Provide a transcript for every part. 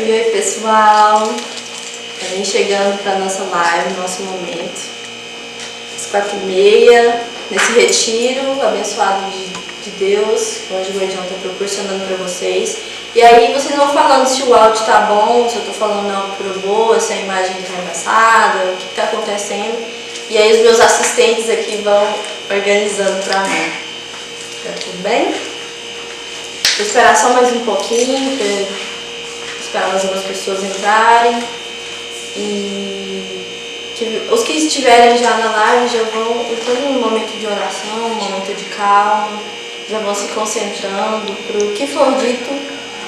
E aí, pessoal, também chegando para nossa live, nosso momento, às 4h30, nesse retiro abençoado de Deus, onde o Guardião está proporcionando para vocês. E aí vocês vão falando se o áudio tá bom, se eu tô falando algo por boa, se a imagem tá embaçada, o que tá acontecendo. E aí os meus assistentes aqui vão organizando para mim. Tá tudo bem? Vou esperar só mais um pouquinho, esperar mais algumas pessoas entrarem. E os que estiverem já na live já vão entrando num momento de oração, um momento de calma, já vão se concentrando para o que for dito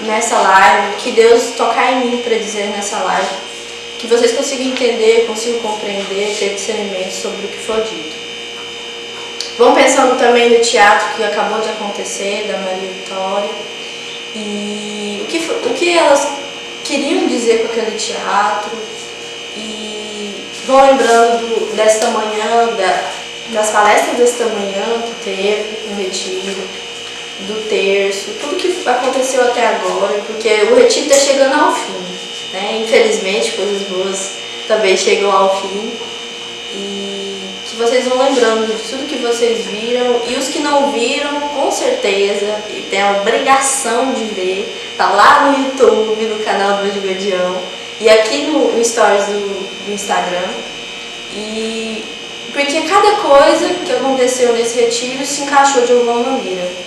nessa live, que Deus tocar em mim para dizer nessa live, que vocês consigam entender, consigam compreender, ter discernimento sobre o que for dito. Vão pensando também no teatro que acabou de acontecer, da Maria Vitória, e o que elas queriam dizer com aquele teatro, e vão lembrando desta manhã, das palestras desta manhã que teve no retiro, do terço, tudo que aconteceu até agora, porque o retiro está chegando ao fim, né? Infelizmente, coisas boas também chegam ao fim, e que vocês vão lembrando de tudo que vocês viram, e os que não viram, com certeza, e tem a obrigação de ver, tá lá no YouTube, no canal do Anjo Guardião, e aqui no Stories do Instagram, e porque cada coisa que aconteceu nesse retiro se encaixou de alguma maneira.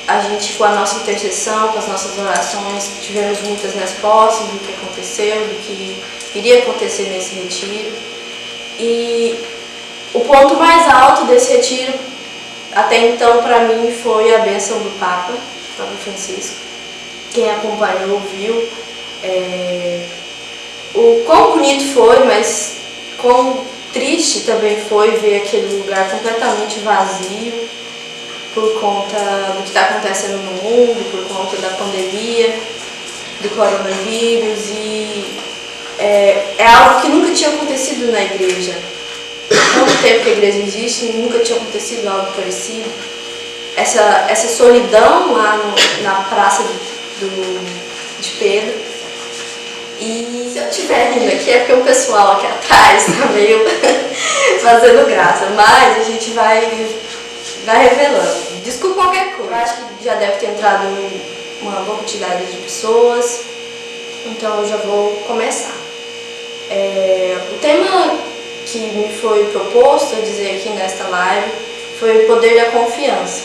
A gente, com a nossa intercessão, com as nossas orações, tivemos muitas respostas do que aconteceu, do que iria acontecer nesse retiro. E o ponto mais alto desse retiro, até então, para mim, foi a bênção do Papa Francisco. Quem acompanhou viu o quão bonito foi, mas quão triste também foi ver aquele lugar completamente vazio, por conta do que está acontecendo no mundo, por conta da pandemia, do coronavírus, e é algo que nunca tinha acontecido na igreja. Tanto tempo que a igreja existe, nunca tinha acontecido algo parecido. Essa solidão lá na praça de Pedro. E se eu estiver rindo aqui é porque o pessoal aqui atrás está meio fazendo graça, mas a gente vai revelando. Desculpa qualquer coisa. Eu acho que já deve ter entrado uma boa quantidade de pessoas, então eu já vou começar. O tema que me foi proposto a dizer aqui nesta live foi o poder da confiança.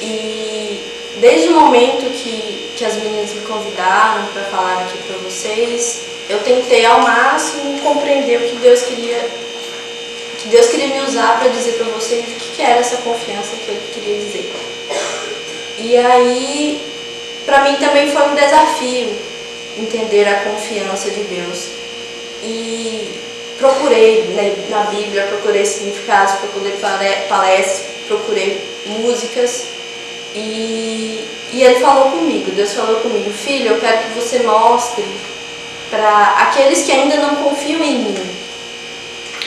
E desde o momento que as meninas me convidaram para falar aqui para vocês, eu tentei ao máximo compreender o que Deus queria me usar para dizer para vocês o que era essa confiança que Ele queria dizer. E aí, para mim também foi um desafio entender a confiança de Deus. E procurei na Bíblia, procurei significados, procurei palestras, procurei músicas. E Ele falou comigo, Deus falou comigo: filho, eu quero que você mostre para aqueles que ainda não confiam em mim,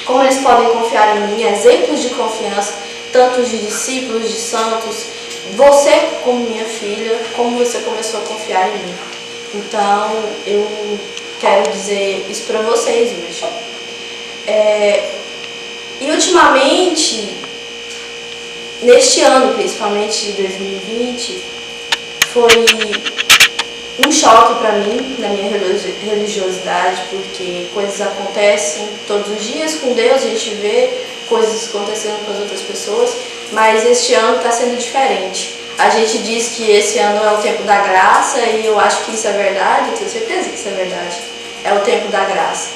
como eles podem confiar em mim, exemplos de confiança, tanto de discípulos, de santos, você como minha filha, como você começou a confiar em mim. Então, eu quero dizer isso para vocês hoje. E ultimamente, neste ano, principalmente de 2020, foi um choque para mim, na minha religiosidade, porque coisas acontecem todos os dias com Deus, a gente vê coisas acontecendo com as outras pessoas, mas este ano está sendo diferente. A gente diz que esse ano é o tempo da graça, e eu acho que isso é verdade, eu tenho certeza que isso é verdade. É o tempo da graça.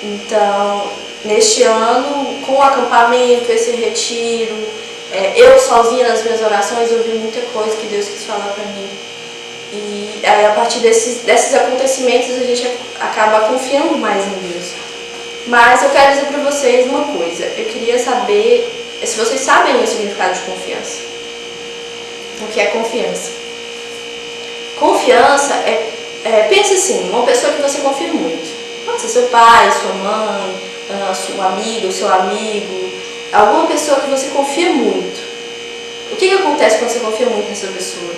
Então, neste ano, com o acampamento, esse retiro, eu sozinha nas minhas orações ouvi muita coisa que Deus quis falar para mim. E aí, a partir desses acontecimentos, a gente acaba confiando mais em Deus. Mas eu quero dizer para vocês uma coisa. Eu queria saber se vocês sabem o significado de confiança. O que é confiança? Confiança pensa assim, uma pessoa que você confia muito. Pode ser seu pai, sua mãe, sua amiga, seu amigo, alguma pessoa que você confia muito. O que acontece quando você confia muito nessa pessoa?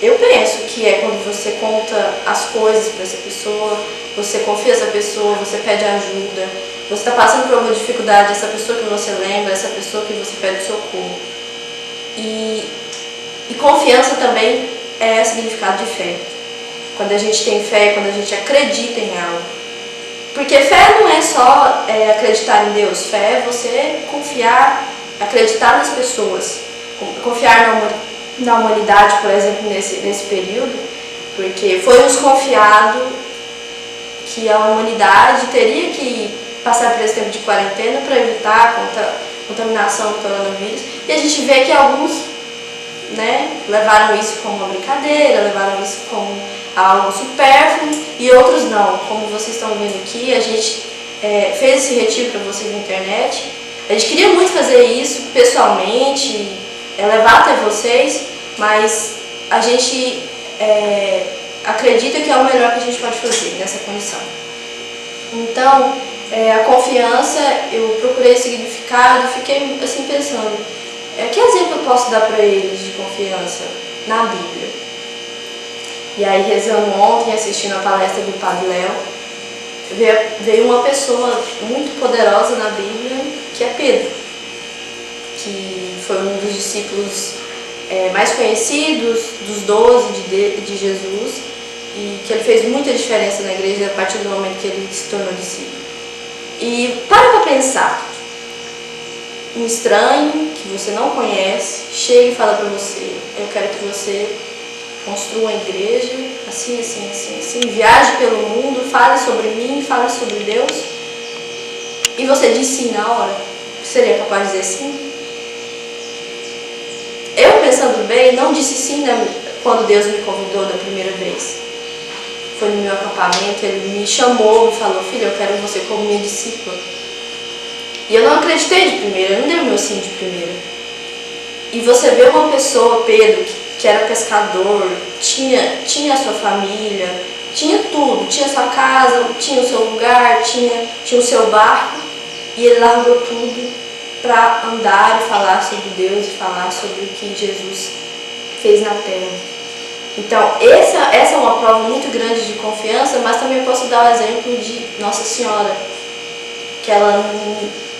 Eu penso que é quando você conta as coisas para essa pessoa, você confia nessa pessoa, você pede ajuda, você está passando por alguma dificuldade, essa pessoa que você lembra, essa pessoa que você pede socorro. E confiança também é significado de fé. Quando a gente tem fé, quando a gente acredita em algo. Porque fé não é só acreditar em Deus, fé é você confiar, acreditar nas pessoas, confiar na humanidade, por exemplo, nesse período, porque foi nos confiado que a humanidade teria que passar por esse tempo de quarentena para evitar a contaminação do coronavírus, e a gente vê que alguns, né, levaram isso como uma brincadeira, levaram isso como algo supérfluo, e outros não. Como vocês estão vendo aqui, a gente fez esse retiro para vocês na internet. A gente queria muito fazer isso pessoalmente, levar até vocês, mas a gente acredita que é o melhor que a gente pode fazer nessa condição. Então, a confiança, eu procurei significado, fiquei assim pensando, que exemplo eu posso dar para eles de confiança na Bíblia? E aí, rezando ontem, assistindo a palestra do Padre Léo, veio uma pessoa muito poderosa na Bíblia, que é Pedro, que foi um dos discípulos mais conhecidos, dos 12 de Jesus, e que ele fez muita diferença na igreja a partir do momento que ele se tornou discípulo. E para pensar, um estranho que você não conhece chega e fala para você: eu quero que você construa uma igreja, assim, assim, assim, assim, viaje pelo mundo, fale sobre mim, fale sobre Deus, e você diz sim na hora. Seria capaz de dizer sim? Eu, pensando bem, não disse sim quando Deus me convidou da primeira vez. Foi no meu acampamento, ele me chamou, me falou: filha, eu quero você como minha discípula. E eu não acreditei de primeira, eu não dei o meu sim de primeira. E você vê uma pessoa, Pedro, que era pescador, tinha a sua família, tinha tudo, tinha a sua casa, tinha o seu lugar, tinha o seu barco, e ele largou tudo para andar e falar sobre Deus e falar sobre o que Jesus fez na terra. Então, essa é uma prova muito grande de confiança, mas também posso dar o exemplo de Nossa Senhora, que ela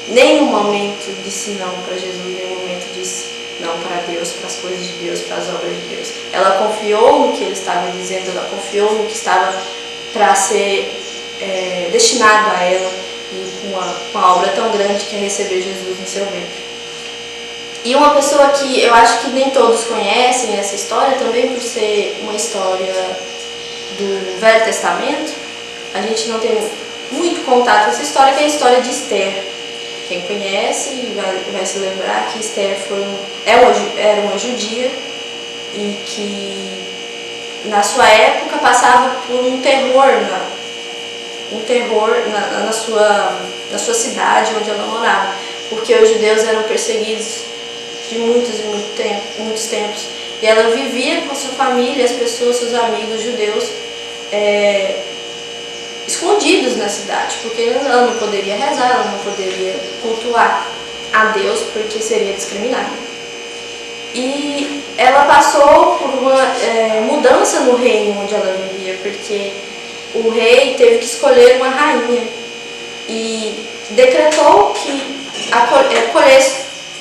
em nenhum momento disse não para Jesus, em nenhum momento disse não para Deus, para as coisas de Deus, para as obras de Deus. Ela confiou no que ele estava dizendo, ela confiou no que estava para ser destinado a ela, e com uma obra tão grande que é receber Jesus no seu ventre. E uma pessoa que eu acho que nem todos conhecem essa história, também por ser uma história do Velho Testamento, a gente não tem muito contato com essa história, que é a história de Esther. Quem conhece vai se lembrar que Esther era uma judia e que na sua época passava por um terror na sua cidade onde ela morava, porque os judeus eram perseguidos de muitos tempos, e ela vivia com sua família, as pessoas, seus amigos judeus, escondidos na cidade, porque ela não poderia rezar, ela não poderia cultuar a Deus, porque seria discriminada. E ela passou por uma mudança no reino onde ela vivia, porque o rei teve que escolher uma rainha e decretou que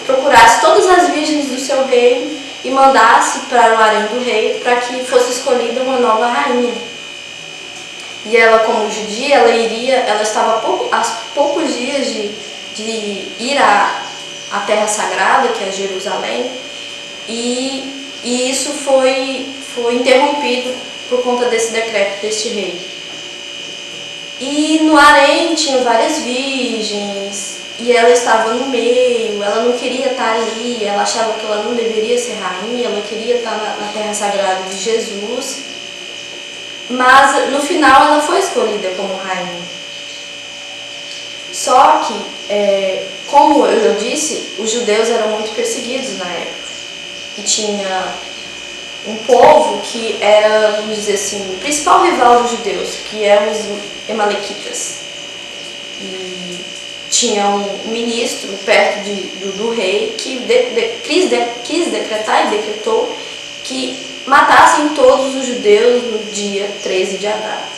procurasse todas as virgens do seu reino e mandasse para o harém do rei para que fosse escolhida uma nova rainha. E ela, como judia, ela estava a poucos dias de ir à Terra Sagrada, que é Jerusalém, e isso foi interrompido por conta desse decreto deste rei. E no harém tinha várias virgens, e ela estava no meio, ela não queria estar ali, ela achava que ela não deveria ser rainha, ela queria estar na Terra Sagrada de Jesus, mas no final ela foi escolhida como rainha. Só que, como eu disse, os judeus eram muito perseguidos na época, e tinha um povo que era, vamos dizer assim, o principal rival dos judeus, que eram os Amalequitas. E tinha um ministro perto do rei que quis decretar e decretou que matassem todos os judeus no dia 13 de Adar.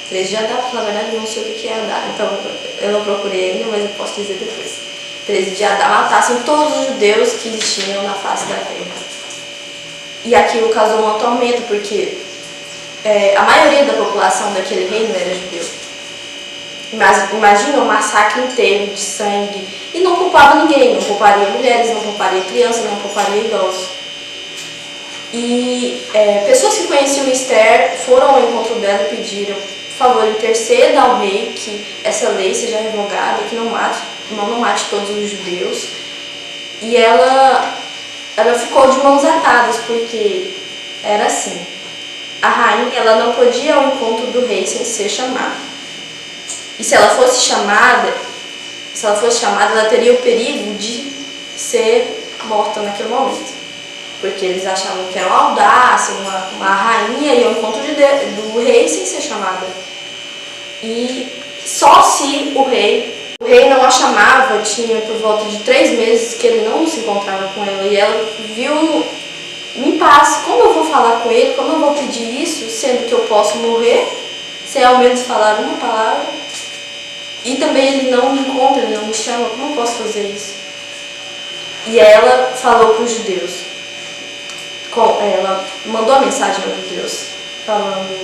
13 de Adar, na verdade eu não sei o que é Adar, então eu não procurei ainda, mas eu posso dizer depois. 13 de Adar, matassem todos os judeus que existiam na face da terra. E aquilo causou um tormento, porque a maioria da população daquele reino era judeu. Mas imagina um massacre inteiro de sangue. E não culpava ninguém, não culparia mulheres, não culparia crianças, não culparia idosos. E pessoas que conheciam Esther foram ao encontro dela e pediram: por favor, interceda ao rei que essa lei seja revogada, que não mate todos os judeus. E ela ficou de mãos atadas, porque era assim: a rainha ela não podia ir ao encontro do rei sem ser chamada. E se ela fosse chamada, ela teria o perigo de ser morta naquele momento. Porque eles achavam que era uma audácia, uma rainha ir ao encontro do rei sem ser chamada. E só se o rei não a chamava, tinha por volta de 3 meses que ele não se encontrava com ela. E ela viu um impasse: como eu vou falar com ele, como eu vou pedir isso, sendo que eu posso morrer, sem ao menos falar uma palavra? E também ele não me encontra, ele não me chama, como eu posso fazer isso? E ela falou para os judeus, ela mandou a mensagem aos judeus, falando: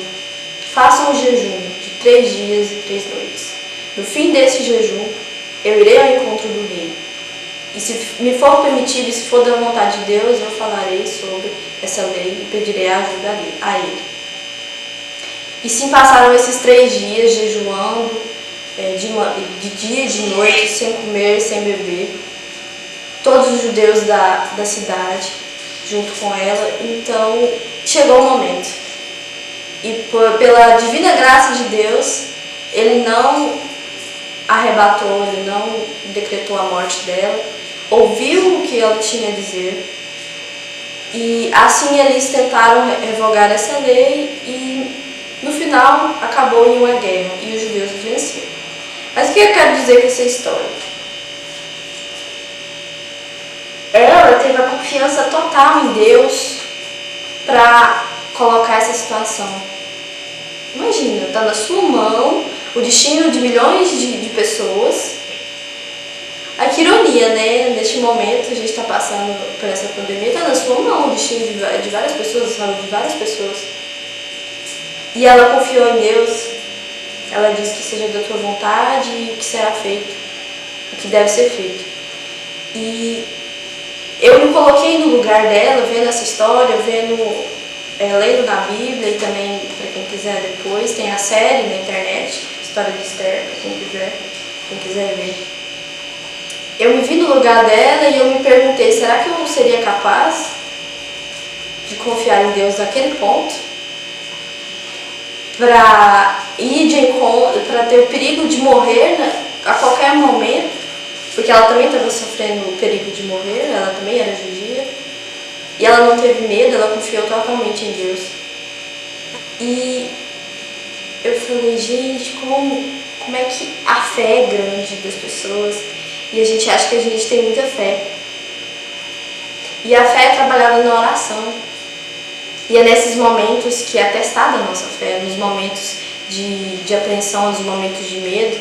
façam um jejum de 3 dias e 3 noites. No fim desse jejum, eu irei ao encontro do rei. E se me for permitido, e se for da vontade de Deus, eu falarei sobre essa lei e pedirei ajuda a ele. E sim, passaram esses 3 dias jejuando, de dia e de noite, sem comer, sem beber. Todos os judeus da cidade, junto com ela. Então, chegou o momento. E pela divina graça de Deus, ele não arrebatou, ele não decretou a morte dela, ouviu o que ela tinha a dizer, e assim eles tentaram revogar essa lei, e no final acabou em uma guerra e os judeus venceram. Mas o que eu quero dizer com essa história? Ela teve a confiança total em Deus para colocar essa situação. Imagina, está na sua mão o destino de milhões de pessoas. A que ironia, né? Neste momento a gente está passando por essa pandemia, está na sua mão o destino de várias pessoas, a saúde de várias pessoas. E ela confiou em Deus. Ela disse que seja da tua vontade e que será feito, o que deve ser feito. E eu me coloquei no lugar dela, vendo essa história, lendo na Bíblia, e também, para quem quiser depois, tem a série na internet, História de Esther, para quem quiser ver. Eu me vi no lugar dela e eu me perguntei: será que eu seria capaz de confiar em Deus naquele ponto? Para ir de encontro, para ter o perigo de morrer a qualquer momento, porque ela também estava sofrendo o perigo de morrer, ela também era judia, e ela não teve medo, ela confiou totalmente em Deus. E eu falei: gente, como é que a fé é grande das pessoas, e a gente acha que a gente tem muita fé. E a fé é trabalhada na oração. E é nesses momentos que é testada a nossa fé, nos momentos de apreensão, nos momentos de medo.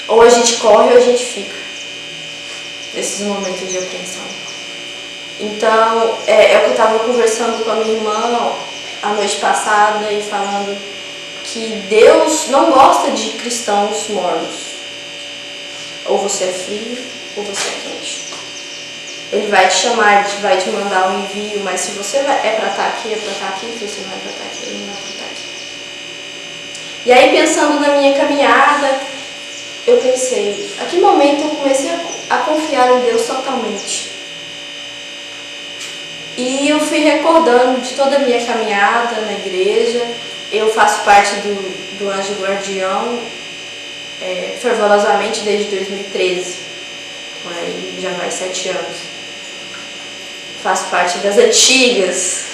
Ou a gente corre ou a gente fica, nesses momentos de apreensão. Então, é o que eu estava conversando com a minha irmã a noite passada e falando que Deus não gosta de cristãos mornos. Ou você é frio ou você é quente. Ele vai te chamar, ele vai te mandar um envio, mas se você é para estar aqui, é para estar aqui. Se você não é para estar aqui, ele não é para estar aqui. E aí, pensando na minha caminhada, eu pensei: a que momento eu comecei a confiar em Deus totalmente? E eu fui recordando de toda a minha caminhada na igreja. Eu faço parte do Anjo Guardião fervorosamente desde 2013. Aí já vai 7 anos. Faço parte das antigas.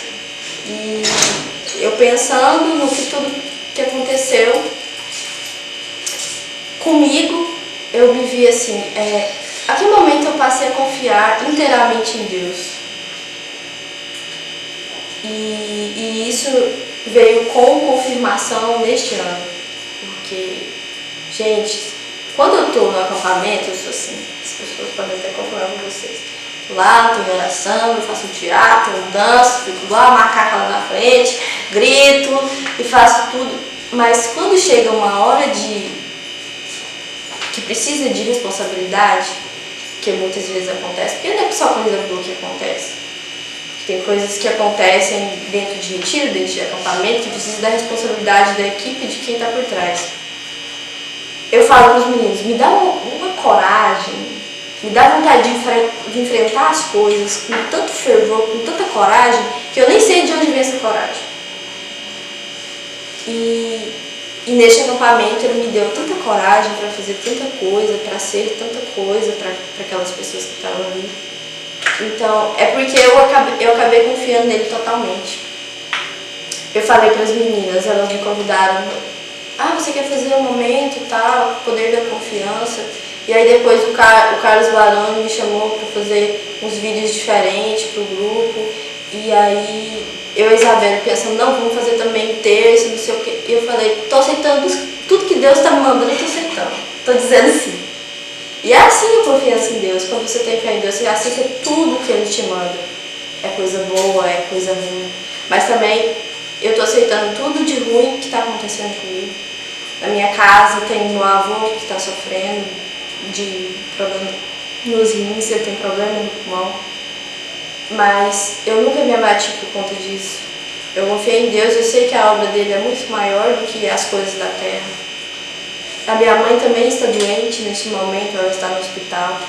E eu pensando no que tudo que aconteceu comigo, eu me vi assim: a que momento eu passei a confiar inteiramente em Deus? E isso veio com confirmação neste ano. Porque, gente, quando eu estou no acampamento, eu sou assim, as pessoas podem até confirmar com vocês. Lá, estou em oração, eu faço teatro, eu danço, fico igual a macaca lá na frente, grito e faço tudo. Mas quando chega uma hora que precisa de responsabilidade, que muitas vezes acontece, porque não é só coisa boa que acontece. Tem coisas que acontecem dentro de retiro, dentro de acampamento, que precisa da responsabilidade da equipe, de quem está por trás. Eu falo para os meninos, me dá uma coragem, me dá vontade de enfrentar as coisas com tanto fervor, com tanta coragem, que eu nem sei de onde vem essa coragem. E neste acampamento ele me deu tanta coragem para fazer tanta coisa, para ser tanta coisa para aquelas pessoas que estavam ali. Então, é porque eu acabei confiando nele totalmente. Eu falei para as meninas, elas me convidaram, você quer fazer um momento e tal, poder da confiança. E aí depois o Carlos Baroni me chamou para fazer uns vídeos diferentes pro grupo. E aí eu e a Isabela pensando, não, vamos fazer também terça, não sei o quê. E eu falei, tô aceitando tudo que Deus está me mandando, eu tô aceitando. Tô dizendo sim. E é assim a confiança em Deus. Quando você tem fé em Deus, você aceita tudo que Ele te manda. É coisa boa, é coisa ruim. Mas também eu tô aceitando tudo de ruim que está acontecendo comigo. Na minha casa tem meu avô que está sofrendo de problema nos rins, ele tem problema no pulmão. Mas eu nunca me abati por conta disso. Eu confiei em Deus, eu sei que a obra dele é muito maior do que as coisas da terra. A minha mãe também está doente neste momento, ela está no hospital.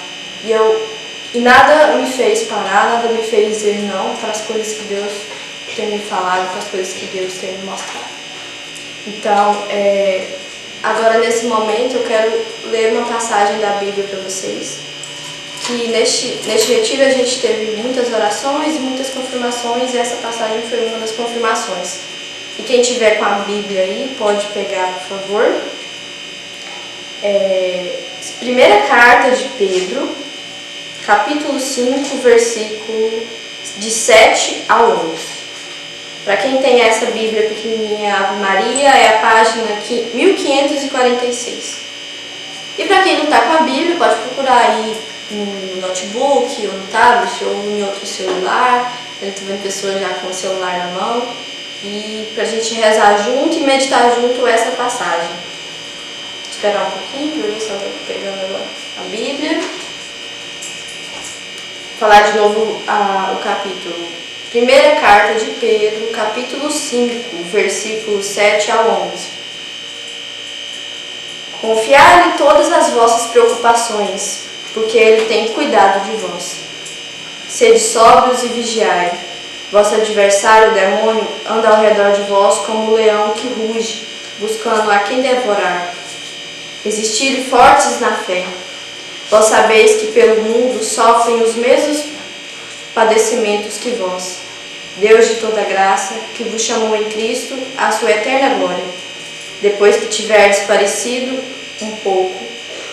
E nada me fez parar, nada me fez dizer não para as coisas que Deus tem me falado, para as coisas que Deus tem me mostrado. Então, agora nesse momento eu quero ler uma passagem da Bíblia para vocês. Que neste retiro a gente teve muitas orações e muitas confirmações, e essa passagem foi uma das confirmações. E quem tiver com a Bíblia aí, pode pegar, por favor. Primeira carta de Pedro, capítulo 5, versículo de 7 a 11. Para quem tem essa Bíblia pequenininha, Ave Maria, é a página 1546. E para quem não está com a Bíblia, pode procurar aí no notebook, ou no tablet, ou em outro celular. Eu estou vendo pessoas já com o celular na mão. E para a gente rezar junto e meditar junto essa passagem. Vou esperar um pouquinho para ver se eu estou pegando agora a Bíblia. Falar de novo o capítulo. Primeira carta de Pedro, capítulo 5, versículos 7 a 11. Confiai-lhe todas as vossas preocupações, porque ele tem cuidado de vós. Sede sóbrios e vigiai. Vosso adversário, o demônio, anda ao redor de vós como um leão que ruge, buscando a quem devorar. Resistir fortes na fé. Vós sabeis que pelo mundo sofrem os mesmos padecimentos que vós. Deus de toda graça, que vos chamou em Cristo à sua eterna glória, depois que tiverdes parecido um pouco,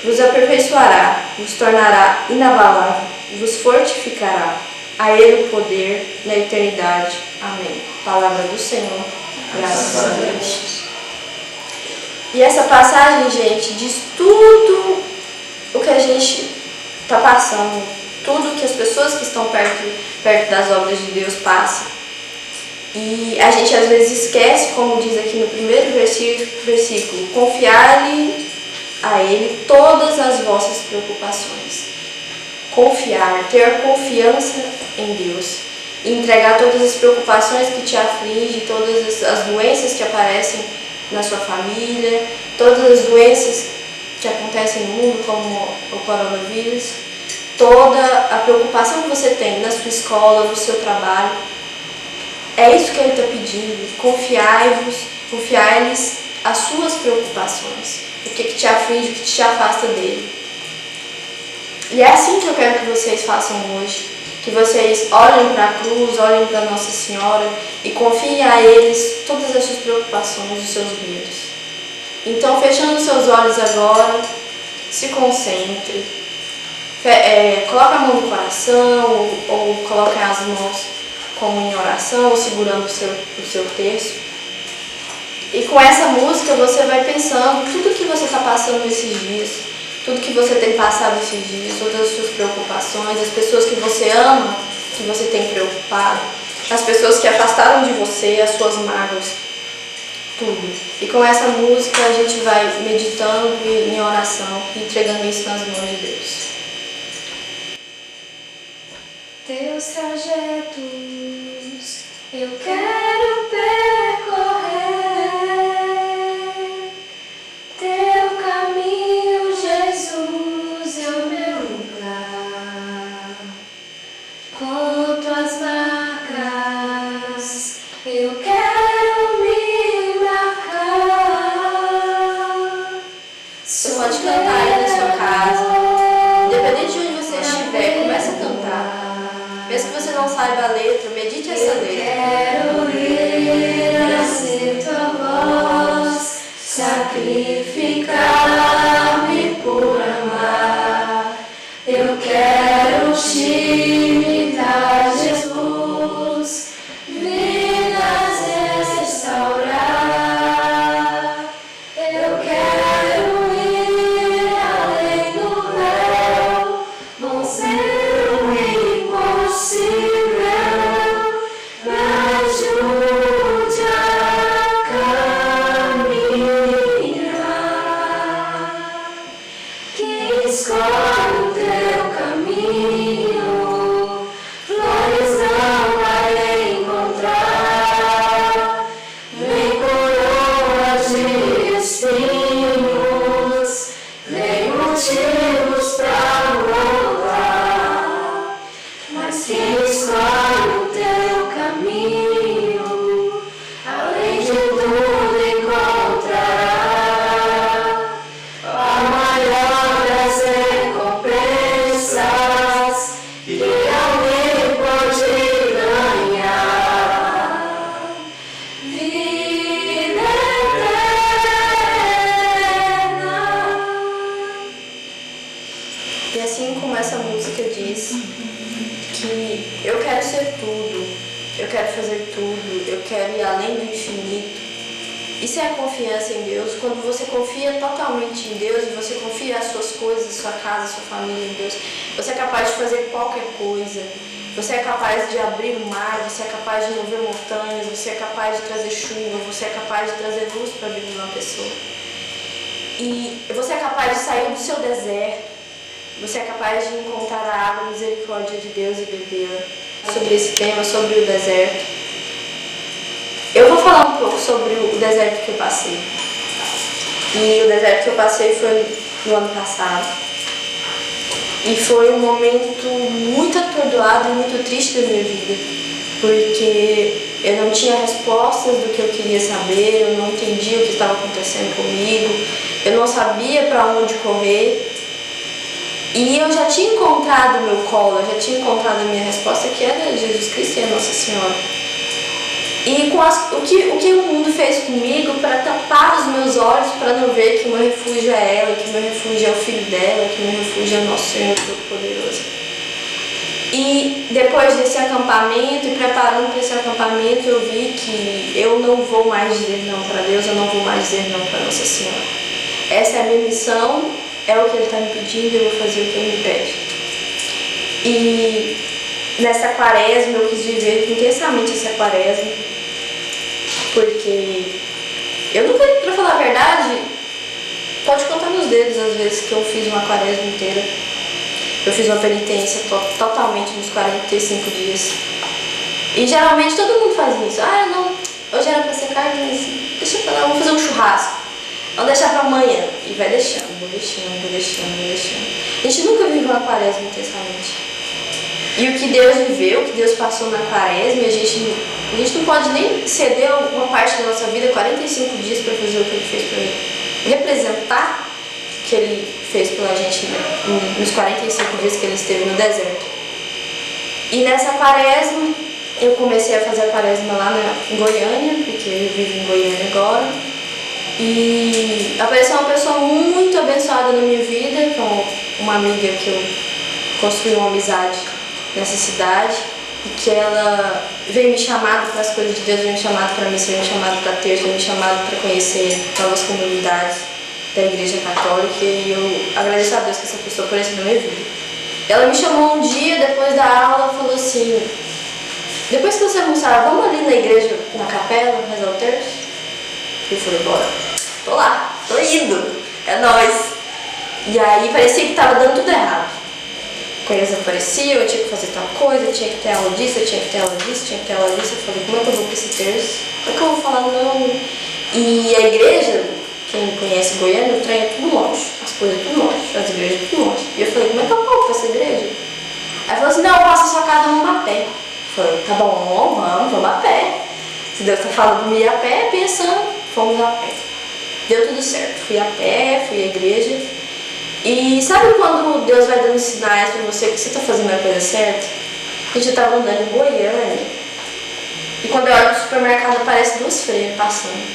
vos aperfeiçoará, vos tornará inabalável, vos fortificará. A Ele o poder na eternidade. Amém. Palavra do Senhor. Graças a Deus. E essa passagem, gente, diz tudo o que a gente está passando, tudo que as pessoas que estão perto das obras de Deus passam. E a gente às vezes esquece, como diz aqui no primeiro versículo, confiar-lhe a Ele todas as vossas preocupações. Confiar, ter confiança em Deus. E entregar todas as preocupações que te afligem, todas as doenças que aparecem na sua família, todas as doenças que acontecem no mundo, como o coronavírus, toda a preocupação que você tem na sua escola, no seu trabalho. É isso que ele está pedindo. Confiai-lhes as suas preocupações, o que te aflige, o que te afasta dele. E é assim que eu quero que vocês façam hoje. Que vocês olhem para a cruz, olhem para Nossa Senhora e confiem a eles todas as suas preocupações, os seus medos. Então, fechando os seus olhos agora, se concentre. Coloque a mão no coração ou coloque as mãos como em oração ou segurando o seu terço. E com essa música você vai pensando tudo que você está passando nesses dias, tudo que você tem passado esses dias, todas as suas preocupações, as pessoas que você ama, que você tem preocupado, as pessoas que afastaram de você, as suas mágoas, tudo. E com essa música a gente vai meditando em oração, entregando isso nas mãos de Deus. Teus trajetos eu quero percorrer, teu caminho, Jesus, é o meu lugar. Com tuas marcas eu quero me marcar. Você pode cantar aí na sua casa, independente de onde você estiver, comece a cantar. Mesmo que você não saiba a letra, medite essa letra. Quero ir a ser tua voz, sacrificar-me por amar. Eu quero te imitar, Jesus, vidas restaurar. Eu quero ir além do véu, bom ser o impossível, me ajude a caminhar. Quem escolhe o teu caminho, flores não vai encontrar. Vem coroas de espinhos, vem motivos pra voltar. Mas quem escolhe o teu caminho, além de tudo encontrará a maior das recompensas que alguém pode ganhar. Vida eterna. E assim como essa música diz que eu quero ser tudo, eu quero fazer tudo, eu quero ir além do infinito. Isso é a confiança em Deus. Quando você confia totalmente em Deus e você confia as suas coisas, sua casa, sua família em Deus, você é capaz de fazer qualquer coisa. Você é capaz de abrir o mar, você é capaz de mover montanhas, você é capaz de trazer chuva, você é capaz de trazer luz para a vida de uma pessoa. E você é capaz de sair do seu deserto, você é capaz de encontrar a água, a misericórdia de Deus e bebê-la. Sobre esse tema, sobre o deserto. Eu vou falar um pouco sobre o deserto que eu passei. E o deserto que eu passei foi no ano passado. E foi um momento muito atordoado e muito triste da minha vida. Porque eu não tinha respostas do que eu queria saber, eu não entendia o que estava acontecendo comigo, eu não sabia para onde correr. E eu já tinha encontrado o meu colo, eu já tinha encontrado a minha resposta, que era Jesus Cristo e a Nossa Senhora. E com o que o mundo fez comigo para tampar os meus olhos, para não ver que o meu refúgio é ela, que o meu refúgio é o Filho dela, que o meu refúgio é o nosso Senhor Todo-Poderoso. E depois desse acampamento, e preparando para esse acampamento, eu vi que eu não vou mais dizer não para Deus, eu não vou mais dizer não para Nossa Senhora. Essa é a minha missão, é o que Ele está me pedindo, eu vou fazer o que Ele me pede. E nessa quaresma, eu quis viver intensamente essa quaresma, porque eu nunca, para falar a verdade, pode contar nos dedos as vezes que eu fiz uma quaresma inteira. Eu fiz uma penitência totalmente nos 45 dias. E geralmente todo mundo faz isso. Ah, não, hoje era para ser carne, mas deixa pra lá, vamos fazer um churrasco. Vamos deixar para amanhã. E vai deixando, vou deixando, vou deixando, vou deixando. A gente nunca vive uma quaresma intensamente. E o que Deus viveu, o que Deus passou na quaresma, a gente não pode nem ceder uma parte da nossa vida, 45 dias, para fazer o que Ele fez para mim. Representar o que Ele fez pela gente, né, nos 45 dias que Ele esteve no deserto. E nessa quaresma, eu comecei a fazer a quaresma lá em Goiânia, porque eu vivo em Goiânia agora. E apareceu uma pessoa muito abençoada na minha vida, com uma amiga que eu construí uma amizade nessa cidade. e que ela veio me chamado para as coisas de Deus, veio me chamado para missa, veio me chamado para terça, veio me chamado para conhecer novas comunidades da Igreja Católica, e eu agradeço a Deus que essa pessoa apareceu na minha vida. Ela me chamou um dia depois da aula e falou assim: depois que você almoçar, vamos ali na igreja, na capela, rezar o terço? Eu falei: bora. Tô lá, tô indo, é nóis. E aí parecia que tava dando tudo errado. Coisas apareciam, eu tinha que fazer tal coisa, eu tinha que ter aula disso, eu tinha que ter aula disso, tinha que ter aula disso. Eu falei: como é que eu vou pra esse terço? Como é que eu vou falar não? E a igreja, quem conhece Goiânia, o trem é tudo longe, as coisas tudo longe, as igrejas tudo longe. E eu falei: como é que eu vou pra essa igreja? Aí falou assim: não, eu passo a sua casa, vamos a pé. Eu falei: tá bom, vamos a pé. Se Deus tá falando de ir a pé, pensando, fomos a pé. Deu tudo certo, fui a pé, fui à igreja. E sabe quando Deus vai dando sinais pra você que você tá fazendo a coisa certa? A gente tava andando em Goiânia, e quando eu olho pro supermercado aparece duas freiras passando.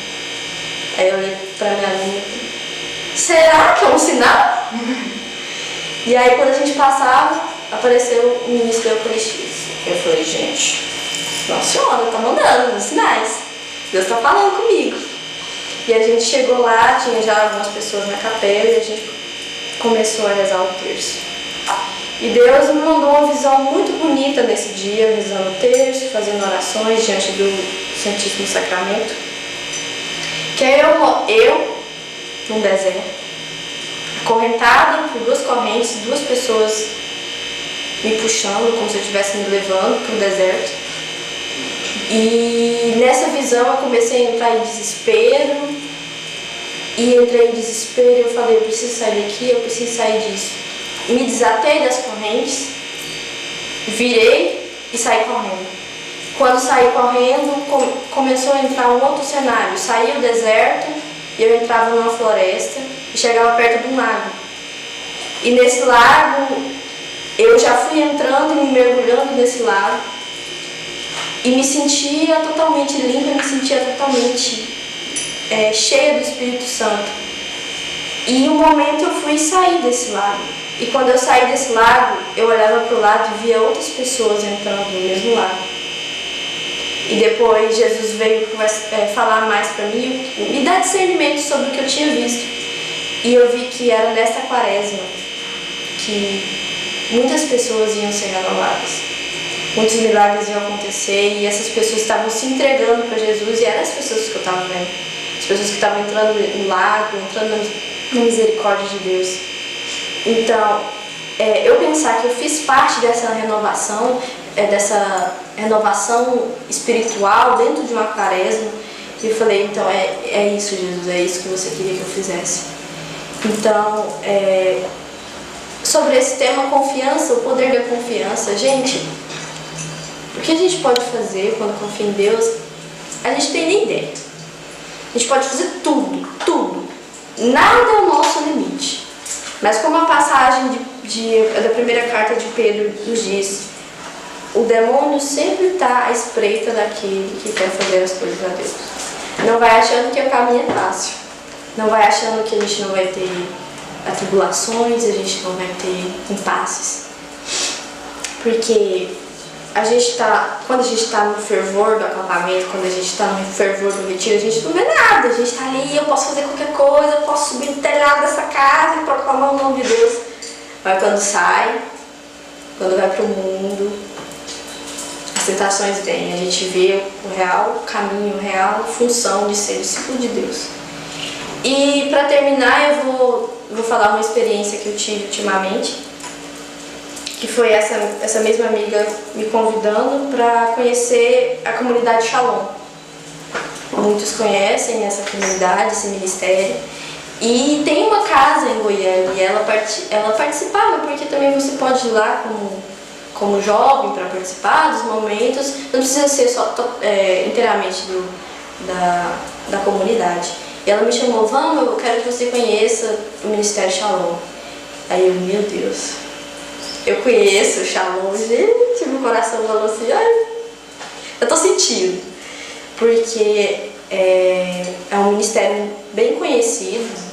Aí eu olhei pra minha amiga e falei: será que é um sinal? E aí quando a gente passava, apareceu o ministro da Eucaristia. Eu falei: gente, Nossa Senhora tá mandando os sinais, Deus tá falando comigo. E a gente chegou lá, tinha já algumas pessoas na capela, e a gente começou a rezar o terço. E Deus me mandou uma visão muito bonita nesse dia, rezando o terço, fazendo orações diante do Santíssimo Sacramento. Que é eu num deserto, acorrentada por duas correntes, duas pessoas me puxando, como se eu estivesse me levando para o deserto. E nessa visão eu comecei a entrar em desespero. E entrei em desespero e eu falei: eu preciso sair daqui, eu preciso sair disso. Me desatei das correntes, virei e saí correndo. Quando saí correndo, começou a entrar um outro cenário. Saí do deserto e eu entrava numa floresta e chegava perto de um lago. E nesse lago, eu já fui entrando e me mergulhando nesse lago e me sentia totalmente limpa, me sentia totalmente cheia do Espírito Santo. E em um momento eu fui sair desse lago. E quando eu saí desse lago, eu olhava para o lado e via outras pessoas entrando no mesmo lago. E depois Jesus veio falar mais para mim, me dar discernimento sobre o que eu tinha visto. E eu vi que era nesta quaresma que muitas pessoas iam ser renovadas. Muitos milagres iam acontecer e essas pessoas estavam se entregando para Jesus, e eram as pessoas que eu estava vendo. As pessoas que estavam entrando no lago, entrando na misericórdia de Deus. Então, eu pensar que eu fiz parte dessa renovação espiritual dentro de uma quaresma, e eu falei: então é isso, Jesus, é isso que você queria que eu fizesse. Então, sobre esse tema, confiança, o poder da confiança, gente, o que a gente pode fazer quando confia em Deus, a gente tem nem ideia. A gente pode fazer tudo, tudo. Nada é o nosso limite. Mas como a passagem da primeira carta de Pedro nos diz, o demônio sempre está à espreita daquele que quer fazer as coisas a Deus. Não vai achando que o caminho é fácil. Não vai achando que a gente não vai ter atribulações, a gente não vai ter impasses. Porque quando a gente está no fervor do acampamento, quando a gente está no fervor do retiro, a gente não vê nada. A gente está ali, eu posso fazer qualquer coisa, eu posso subir no telhado dessa casa e proclamar o nome de Deus. Mas quando sai, quando vai para o mundo, as tentações vêm. A gente vê o real caminho, a real função de ser discípulo de Deus. E para terminar, eu vou falar uma experiência que eu tive ultimamente, que foi essa mesma amiga me convidando para conhecer a comunidade Shalom. Muitos conhecem essa comunidade, esse ministério. E tem uma casa em Goiânia e ela participava, porque também você pode ir lá como jovem para participar dos momentos, não precisa ser só inteiramente da comunidade. E ela me chamou: vamos, eu quero que você conheça o Ministério Shalom. Aí eu: meu Deus, eu conheço o Shalom, gente, meu coração falou assim: ai, eu tô sentindo. Porque é um ministério bem conhecido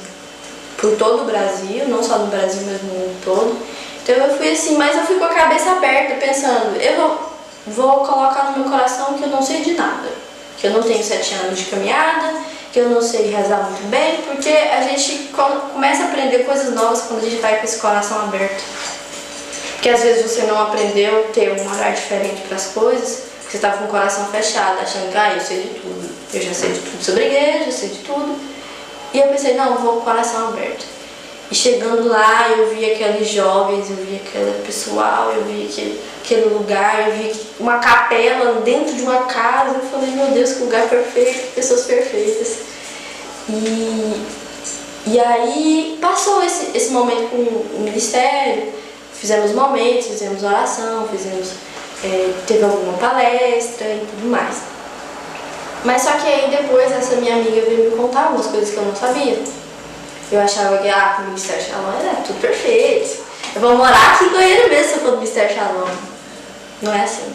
por todo o Brasil, não só no Brasil, mas no mundo todo. Então eu fui assim, mas eu fui com a cabeça aberta, pensando: eu vou colocar no meu coração que eu não sei de nada, que eu não tenho 7 anos de caminhada, que eu não sei rezar muito bem, porque a gente começa a aprender coisas novas quando a gente vai com esse coração aberto. Porque às vezes você não aprendeu a ter um olhar diferente para as coisas, porque você estava com o coração fechado, achando que eu sei de tudo, eu já sei de tudo sobre a igreja, eu sei de tudo. E eu pensei, não, eu vou com o coração aberto. E chegando lá, eu vi aqueles jovens, eu vi aquele pessoal, eu vi aquele lugar, eu vi uma capela dentro de uma casa. Eu falei, meu Deus, que lugar perfeito, pessoas perfeitas. E aí passou esse momento com o ministério, fizemos momentos, fizemos oração, teve alguma palestra e tudo mais. Mas só que aí depois essa minha amiga veio me contar algumas coisas que eu não sabia. Eu achava que com o Ministério Shalom era tudo perfeito. Eu vou morar aqui em Goiânia mesmo se eu for do Ministério Shalom. Não é assim.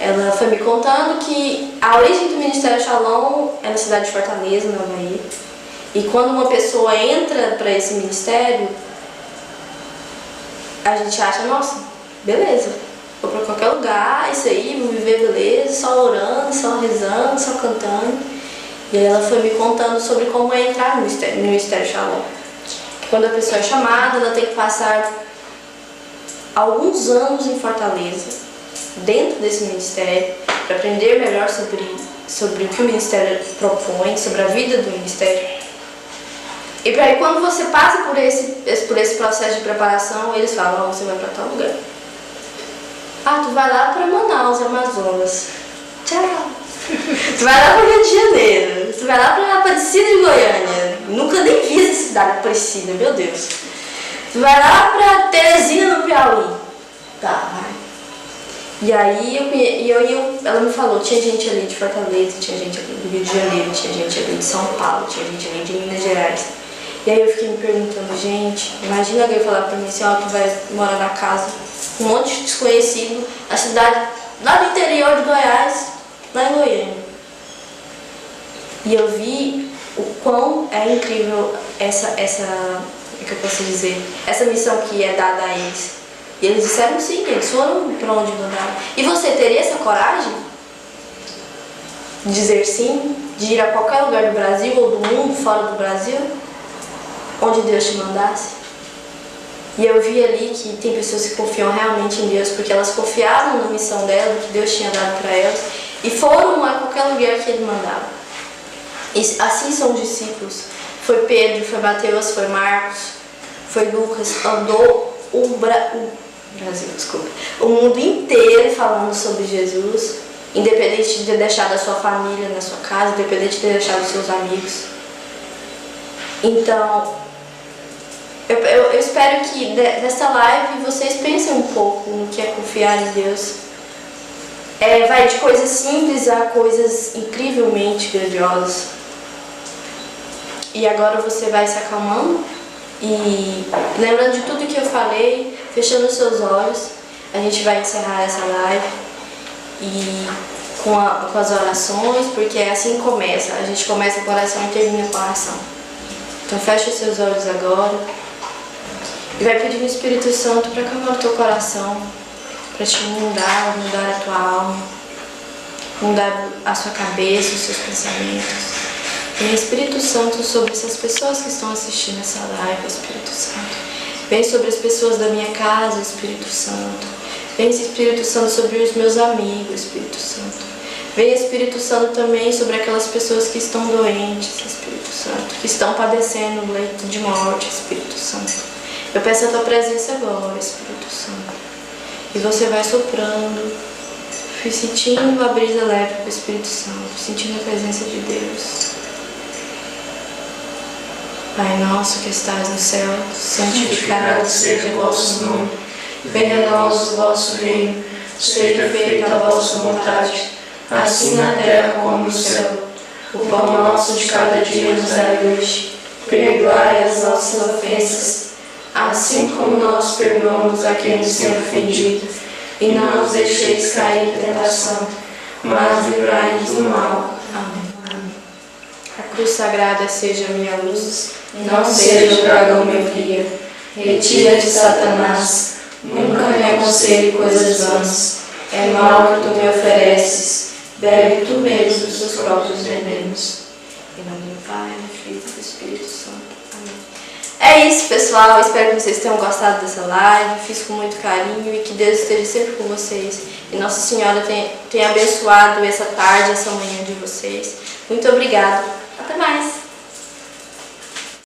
Ela foi me contando que a origem do Ministério Shalom é na cidade de Fortaleza, no Havaí. E quando uma pessoa entra para esse ministério, a gente acha, nossa, beleza, vou para qualquer lugar, isso aí, vou viver beleza, só orando, só rezando, só cantando. E aí ela foi me contando sobre como é entrar no Ministério Shalom. Quando a pessoa é chamada, ela tem que passar alguns anos em Fortaleza, dentro desse ministério, para aprender melhor sobre o que o ministério propõe, sobre a vida do ministério. E para aí, quando você passa por esse processo de preparação, eles falam, você vai para tal lugar. Tu vai lá para Manaus, Amazonas. Tchau. Tu vai lá para Rio de Janeiro. Tu vai lá para Aparecida de Goiânia. Nunca nem vi essa cidade, Aparecida, meu Deus. Tu vai lá para Teresina, no Piauí. Tá, vai. E aí ela me falou, tinha gente ali de Fortaleza, tinha gente ali do Rio de Janeiro, tinha gente ali de São Paulo, tinha gente ali de Minas Gerais. E aí eu fiquei me perguntando, gente, imagina alguém falar pra mim assim, tu vai morar na casa com um monte de desconhecido, na cidade lá do interior de Goiás, lá em Goiânia. E eu vi o quão é incrível essa o que eu posso dizer, essa missão que é dada a eles. E eles disseram sim, eles foram para onde mandaram. E você teria essa coragem de dizer sim, de ir a qualquer lugar do Brasil ou do mundo, fora do Brasil, onde Deus te mandasse? E eu vi ali que tem pessoas que confiam realmente em Deus, porque elas confiaram na missão dela, que Deus tinha dado para elas, e foram a qualquer lugar que Ele mandava. E assim são os discípulos. Foi Pedro, foi Mateus, foi Marcos, foi Lucas, andou o mundo inteiro falando sobre Jesus, independente de ter deixado a sua família na sua casa, independente de ter deixado os seus amigos. Então, eu espero que nessa live vocês pensem um pouco no que é confiar em Deus. Vai de coisas simples a coisas incrivelmente grandiosas. E agora você vai se acalmando e lembrando de tudo que eu falei, fechando os seus olhos, a gente vai encerrar essa live e com as orações, porque é assim que começa. A gente começa com oração e termina com oração. Então fecha os seus olhos agora e vai pedir o Espírito Santo para acalmar o teu coração, para te mudar a tua alma, mudar a sua cabeça, os seus pensamentos. Vem Espírito Santo sobre essas pessoas que estão assistindo essa live, Espírito Santo. Vem sobre as pessoas da minha casa, Espírito Santo. Vem Espírito Santo sobre os meus amigos, Espírito Santo. Vem Espírito Santo também sobre aquelas pessoas que estão doentes, Espírito Santo, que estão padecendo no leito de morte, Espírito Santo. Eu peço a tua presença agora, Espírito Santo. E você vai soprando, sentindo a brisa leve do Espírito Santo, sentindo a presença de Deus. Pai nosso que estás no céu, santificado seja o vosso nome. Venha a nós o vosso reino, seja feita a vossa vontade, assim na terra como no céu. O pão nosso de cada dia nos dai hoje. Perdoai as nossas ofensas, assim como nós perdoamos a quem nos tem ofendido. E não nos deixeis cair em tentação, mas livrai-nos do mal. Amém. A cruz sagrada seja minha luz, não seja o dragão meu guia. Retira de Satanás, nunca me aconselhe coisas vãs. é mal que tu me ofereces, bebe tu mesmo dos teus próprios venenos. Em nome do Pai, do Filho e do Espírito Santo. Amém. É isso, pessoal. Espero que vocês tenham gostado dessa live. Fiz com muito carinho e que Deus esteja sempre com vocês. E Nossa Senhora tenha abençoado essa tarde, essa manhã de vocês. Muito obrigada. Até mais.